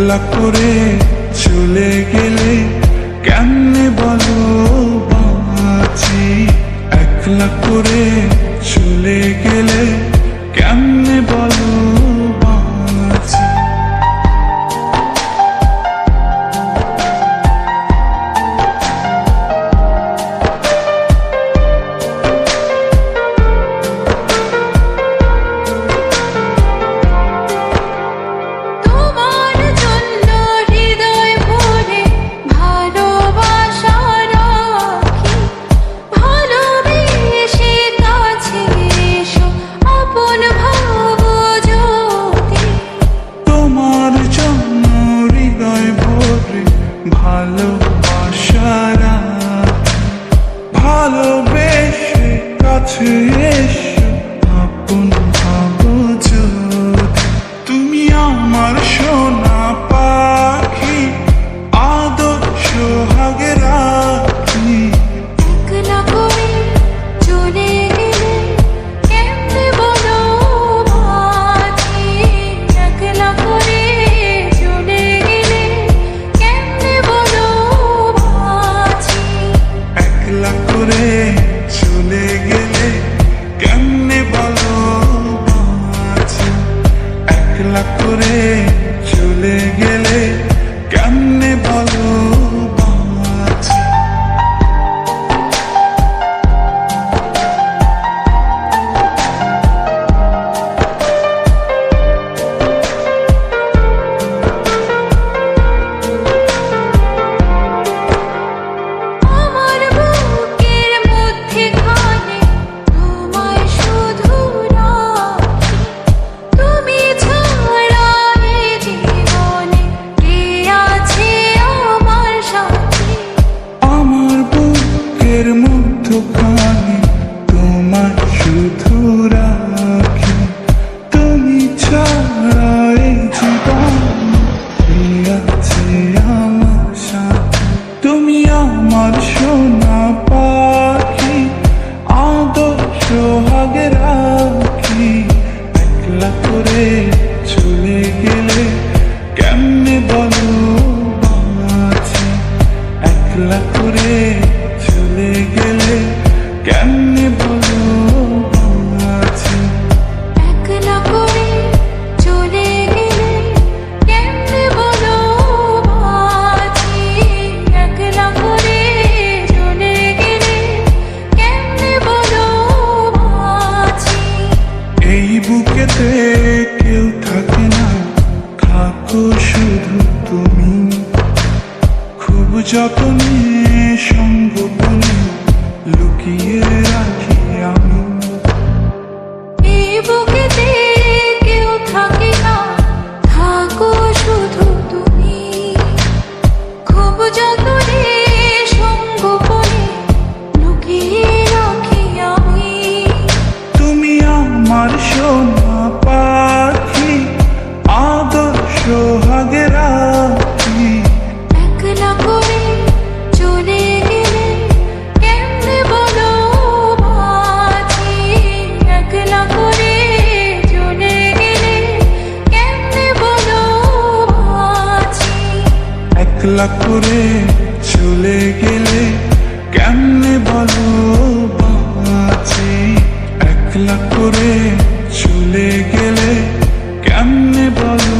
একলা করে চলে গেলে কেমনে বলো বাঁচি। একলা করে চলে গেলে কেমনে বলো বাঁচি। ভালোবেসে কাছে এসো আপন ভাবো যদি। তুমি আমার সোনা পাখি আদর সোহাগে রাখি। একলা করে চলে গেলে কেমনে বলো বাঁচি। একলা করে চলে গেলে কেমনে বলো বাঁচি। একলা করে চলে গেলে কেমনে বলো বাঁচি। একলা করে চলে গেলে কেমনে বলো বাঁচি। মধ্যখানে তোমায় শুধু রাখি। তুমি ছাড়া এই জীবনে আছে আমার সাথে। তুমি আমার সোনা পাখি আদর সোহাগে রাখি। একলা করে চলে গেলে কেমনে বলো বাঁচি। একলা করে চলে গেলে কেমনে বলো বাঁচি। একলা করে চলে গেলে কেমনে বলো বাঁচি। একলা করে চলে গেলে কেমনে বলো বাঁচি। এই বুকেতে কেউ থাকে না, থাকো শুধু তুমি। খুব যতনে সংগোপনে লুকিয়ে রাখি আমি। এই বুকেতে কেউ থাকে না, থাকো শুধু তুমি। খুব যতনে সংগোপনে লুকিয়ে রাখি আমি। তুমি আমার সোনা পাখি আদর সোহাগে রাখি। একলা করে চলে গেলে কেমনে বলো বাঁচি। একলা করে চলে গেলে কেমনে বলো বাঁচি। একলা করে চলে গেলে কেমনে বলো বাঁচি। একলা করে চলে গেলে কেমনে বলো